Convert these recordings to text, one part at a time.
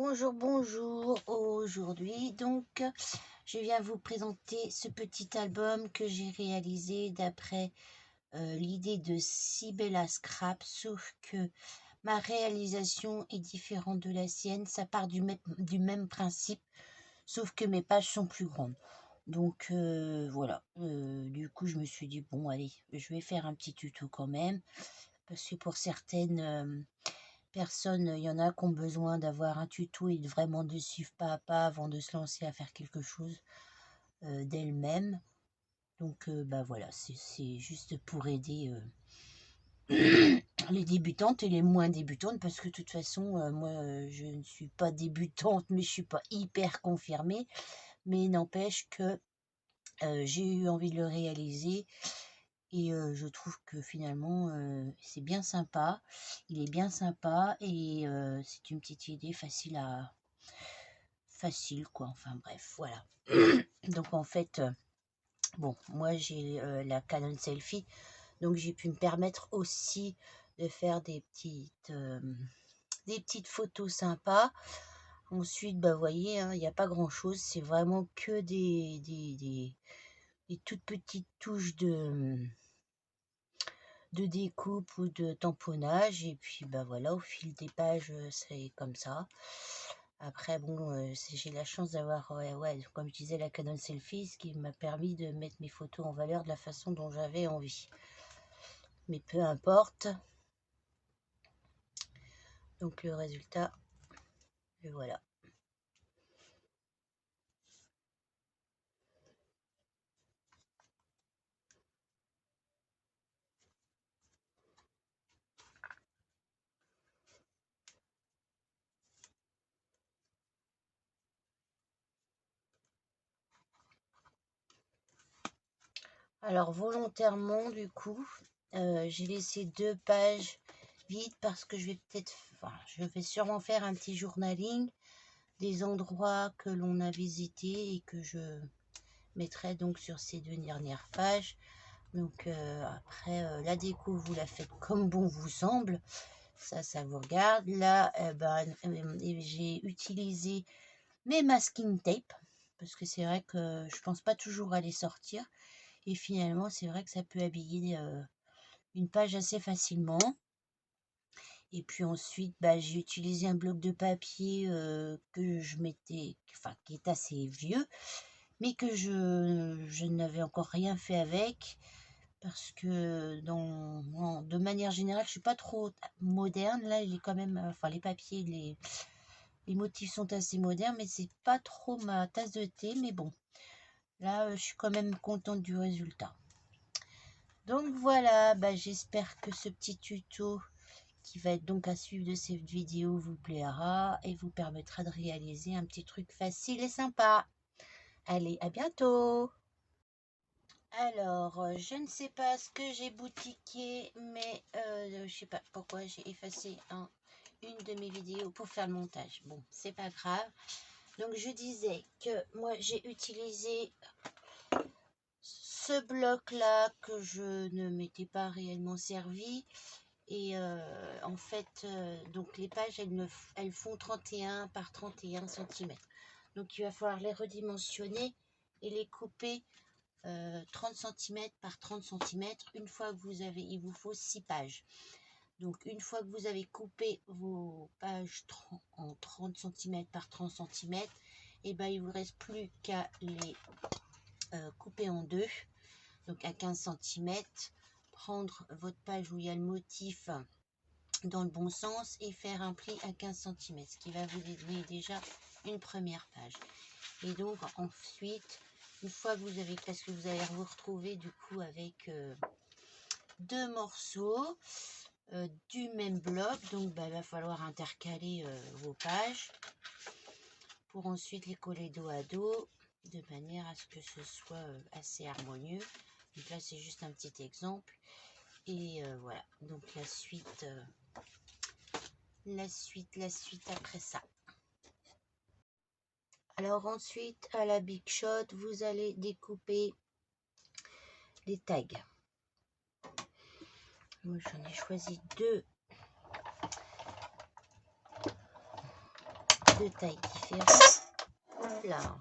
Bonjour, bonjour. Aujourd'hui, donc, je viens vous présenter ce petit album que j'ai réalisé d'après l'idée de Sibella Scrap, sauf que ma réalisation est différente de la sienne. Ça part du même principe, sauf que mes pages sont plus grandes. Donc voilà, du coup je me suis dit, bon allez, je vais faire un petit tuto quand même, parce que pour certaines personnes, il y en a qui ont besoin d'avoir un tuto et vraiment de suivre pas à pas avant de se lancer à faire quelque chose d'elles-mêmes. Donc bah voilà, c'est juste pour aider les débutantes et les moins débutantes, parce que de toute façon, moi je ne suis pas débutante, mais je suis pas hyper confirmée. Mais n'empêche que j'ai eu envie de le réaliser. Et je trouve que finalement, c'est bien sympa. Il est bien sympa et c'est une petite idée facile quoi, enfin bref, voilà. Donc en fait, bon, moi j'ai la Canon Selfie, donc j'ai pu me permettre aussi de faire des petites photos sympas. Ensuite, bah, vous voyez, hein, il n'y a pas grand-chose, c'est vraiment que des toutes petites touches de découpe ou de tamponnage, et puis bah voilà, au fil des pages c'est comme ça. Après bon, j'ai la chance d'avoir ouais, comme je disais, la Canon Selfie, ce qui m'a permis de mettre mes photos en valeur de la façon dont j'avais envie, mais peu importe. Donc le résultat, le voilà. Alors volontairement du coup, j'ai laissé 2 pages vides parce que je vais sûrement faire un petit journaling des endroits que l'on a visités et que je mettrai donc sur ces 2 dernières pages. Donc après, la déco, vous la faites comme bon vous semble. Ça vous regarde. Là, j'ai utilisé mes masking tape, parce que c'est vrai que je pense pas toujours à les sortir. Et finalement, c'est vrai que ça peut habiller une page assez facilement. Et puis ensuite, bah, j'ai utilisé un bloc de papier que je mettais, enfin, qui est assez vieux, mais que je n'avais encore rien fait avec, parce que de manière générale, je suis pas trop moderne. Là, il est quand même, enfin, les papiers, les motifs sont assez modernes, mais c'est pas trop ma tasse de thé. Mais bon, là, je suis quand même contente du résultat. Donc voilà, bah, j'espère que ce petit tuto qui va être donc à suivre de cette vidéo vous plaira et vous permettra de réaliser un petit truc facile et sympa. Allez, à bientôt! Alors, je ne sais pas ce que j'ai boutiqué, mais je sais pas pourquoi j'ai effacé une de mes vidéos pour faire le montage. Bon, c'est pas grave. Donc, je disais que moi, j'ai utilisé ce bloc-là que je ne m'étais pas réellement servi. Et en fait, donc les pages, elles font 31 par 31 cm. Donc, il va falloir les redimensionner et les couper 30 cm par 30 cm. Une fois que il vous faut 6 pages. Donc une fois que vous avez coupé vos pages en 30 cm par 30 cm, et ben il vous reste plus qu'à les couper en deux, donc à 15 cm, prendre votre page où il y a le motif dans le bon sens et faire un pli à 15 cm, ce qui va vous donner déjà une première page. Et donc ensuite, une fois que vous avez, parce que vous allez vous retrouver du coup avec 2 morceaux du même bloc, donc bah, il va falloir intercaler vos pages pour ensuite les coller dos à dos de manière à ce que ce soit assez harmonieux. Donc là c'est juste un petit exemple et voilà, donc la suite après ça. Alors ensuite, à la Big Shot, vous allez découper les tags. Moi, j'en ai choisi 2. de tailles différentes. Là.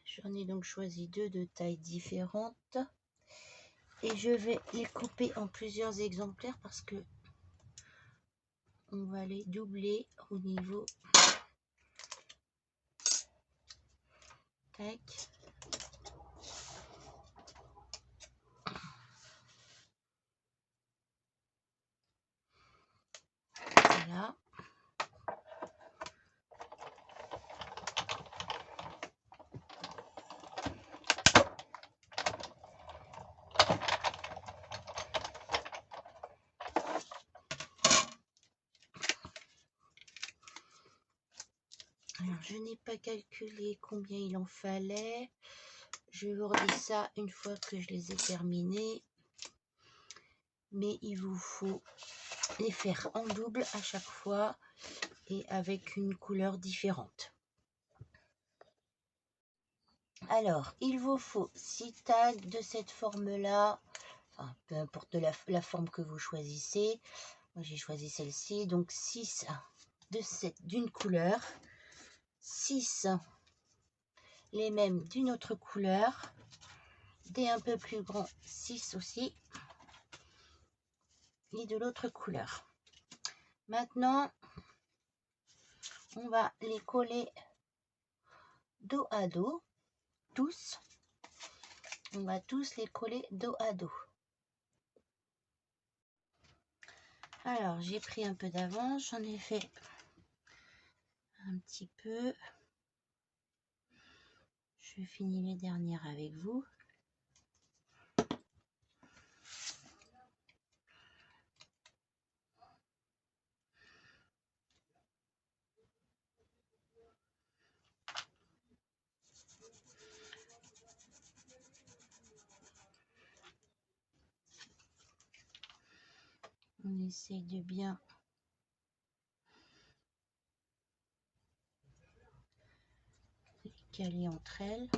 J'en ai donc choisi deux de tailles différentes. Et je vais les couper en plusieurs exemplaires parce que on va les doubler au niveau. Tac. Voilà. Alors, je n'ai pas calculé combien il en fallait. Je vous redis ça une fois que je les ai terminés. Mais il vous faut les faire en double à chaque fois et avec une couleur différente. Alors, il vous faut 6 tags de cette forme-là, enfin, peu importe la forme que vous choisissez. Moi, j'ai choisi celle-ci, donc 6 d'une couleur, 6 les mêmes d'une autre couleur, des un peu plus grands, 6 aussi, et de l'autre couleur. Maintenant, on va les coller dos à dos, tous. On va tous les coller dos à dos. Alors, j'ai pris un peu d'avance, j'en ai fait un petit peu. Je finis les dernières avec vous. On essaye de bien les caler entre elles,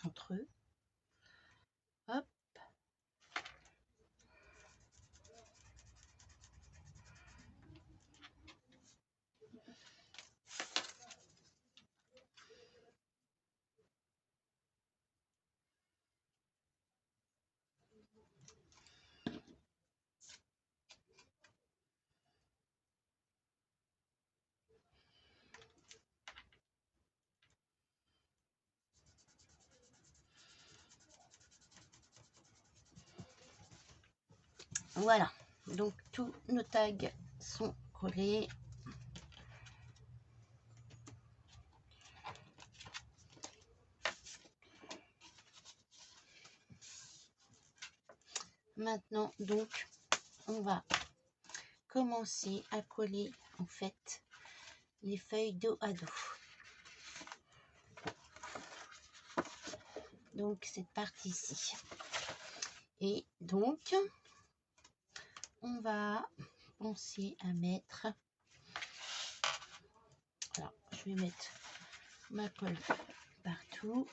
entre eux. Hop. Voilà, donc tous nos tags sont collés. Maintenant, donc, on va commencer à coller en fait les feuilles dos à dos. Donc, cette partie-ci. Et donc, on va penser à mettre, alors je vais mettre ma colle partout.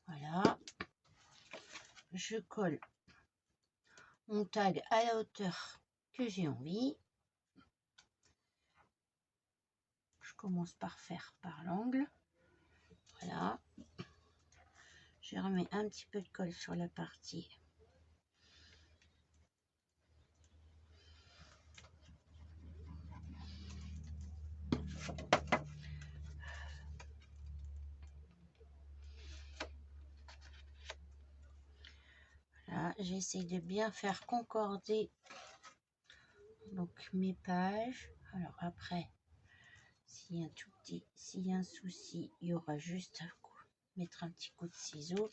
Voilà, je colle mon tag à la hauteur que j'ai envie. Je commence par faire par l'angle. Voilà. Je remets un petit peu de colle sur la partie. Voilà, j'essaie de bien faire concorder donc mes pages. Alors après, s'il y a s'il y a un souci, il y aura juste à mettre un petit coup de ciseau.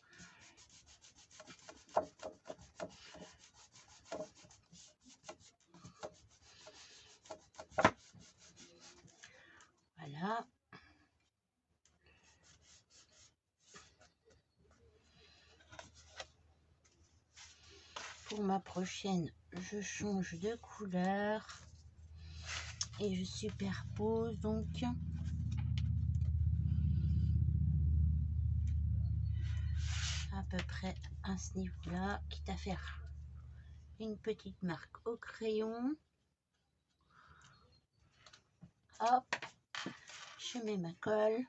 pour ma prochaine, je change de couleur et je superpose donc à peu près à ce niveau-là, quitte à faire une petite marque au crayon. Hop, je mets ma colle.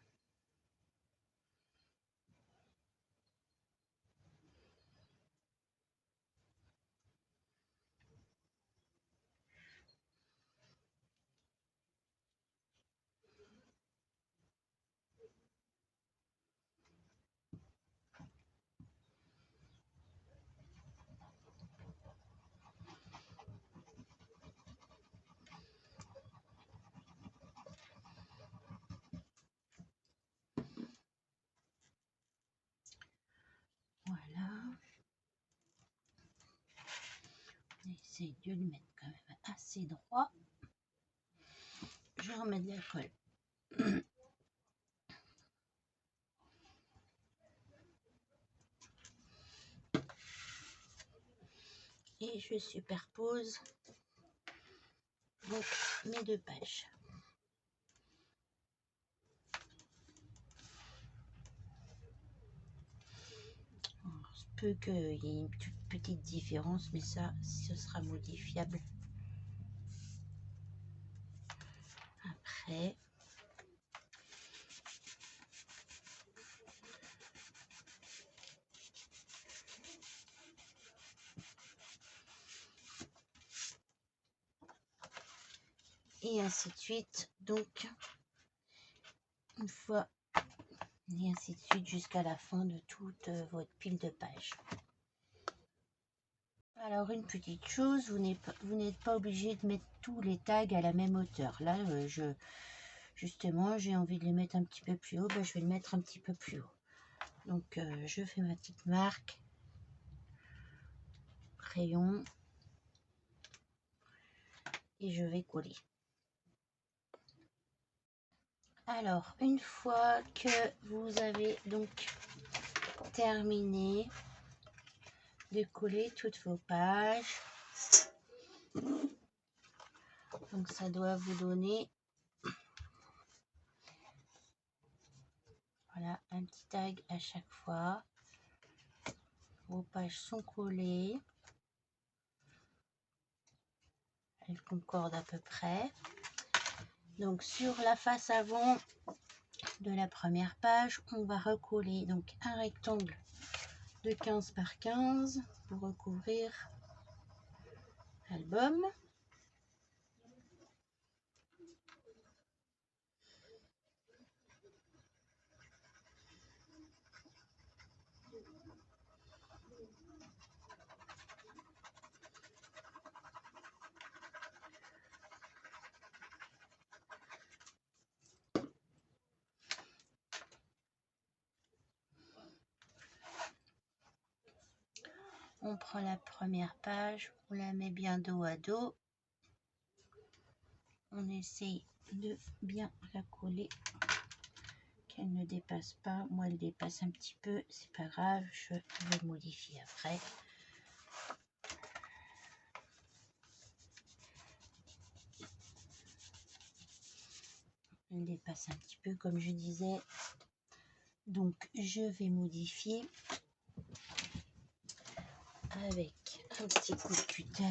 Voilà. On essaye de le mettre quand même assez droit. Je remets de la colle. Et je superpose donc mes deux pages. Alors, il se peut qu'il y ait une toute petite différence, mais ça, ce sera modifiable après. Et ainsi de suite. Donc, une fois, et ainsi de suite jusqu'à la fin de toute votre pile de pages. Alors, une petite chose, vous n'êtes pas obligé de mettre tous les tags à la même hauteur. Là, justement, j'ai envie de les mettre un petit peu plus haut, ben, je vais le mettre un petit peu plus haut. Donc, je fais ma petite marque, crayon, et je vais coller. Alors, une fois que vous avez donc terminé de coller toutes vos pages, donc ça doit vous donner, voilà, un petit tag à chaque fois. Vos pages sont collées, elles concordent à peu près. Donc sur la face avant de la première page, on va recoller donc un rectangle de 15 par 15 pour recouvrir l'album. On prend la première page, on la met bien dos à dos. On essaye de bien la coller, qu'elle ne dépasse pas. Moi, elle dépasse un petit peu, c'est pas grave, je vais modifier après. Elle dépasse un petit peu, comme je disais. Donc, je vais modifier avec un petit coup de cutter.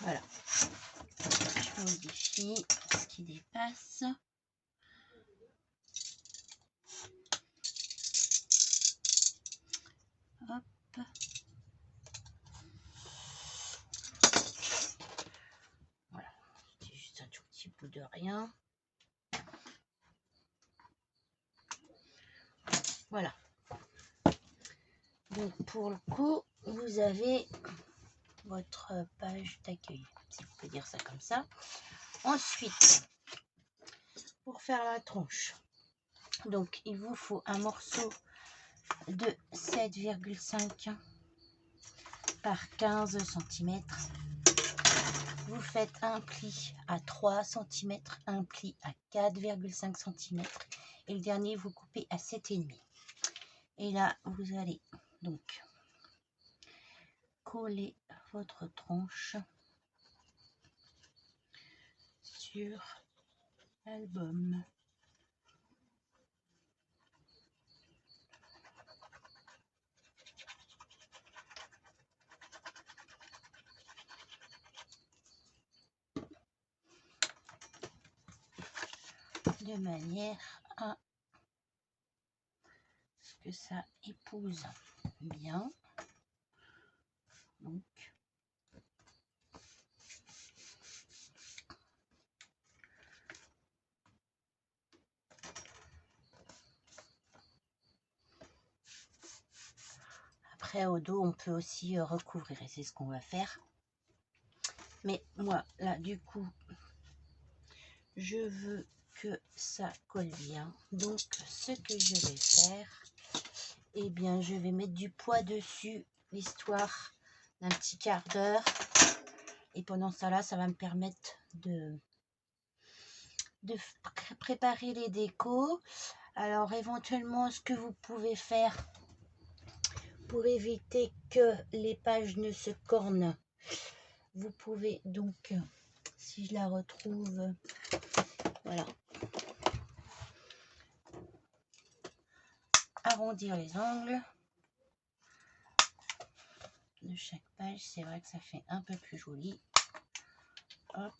Voilà, je modifie ce qui dépasse. Hop. Voilà, c'est juste un tout petit bout de rien. Voilà. Donc pour le coup, vous avez votre page d'accueil, si on peut dire ça comme ça. Ensuite, pour faire la tronche, donc il vous faut un morceau de 7,5 par 15 cm. Vous faites un pli à 3 cm, un pli à 4,5 cm et le dernier vous coupez à 7,5. Et là, vous allez donc coller votre tranche sur l'album. De manière à ce que ça épouse bien. Donc, après au dos, on peut aussi recouvrir et c'est ce qu'on va faire. Mais moi, là, du coup, je veux que ça colle bien. Donc, ce que je vais faire, eh bien, je vais mettre du poids dessus, l'histoire d'un petit quart d'heure. Et pendant ça, là, ça va me permettre de préparer les décos. Alors, éventuellement, ce que vous pouvez faire pour éviter que les pages ne se cornent, vous pouvez donc, si je la retrouve, voilà, arrondir les angles de chaque page. C'est vrai que ça fait un peu plus joli. Hop.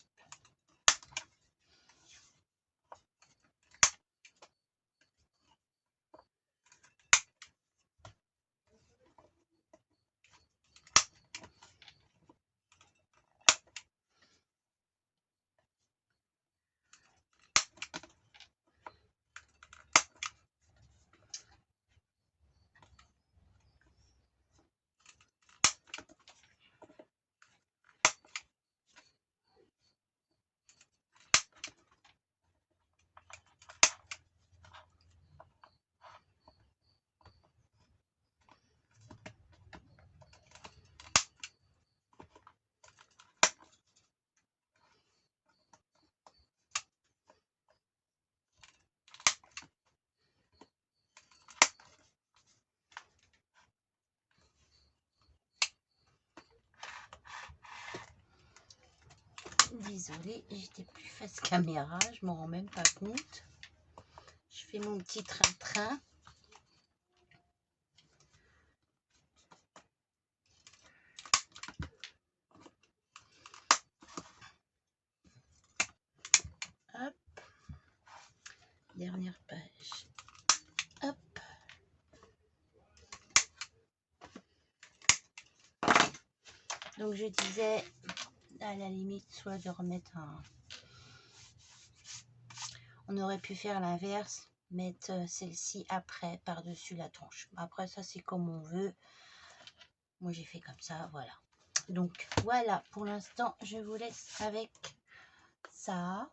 Désolée, j'étais plus face caméra, je m'en rends même pas compte. Je fais mon petit train-train. Hop. Dernière page. Hop. Donc je disais, à la limite, soit de remettre un... On aurait pu faire l'inverse, mettre celle-ci après, par-dessus la tranche. Après, ça, c'est comme on veut. Moi, j'ai fait comme ça, voilà. Donc, voilà, pour l'instant, je vous laisse avec ça.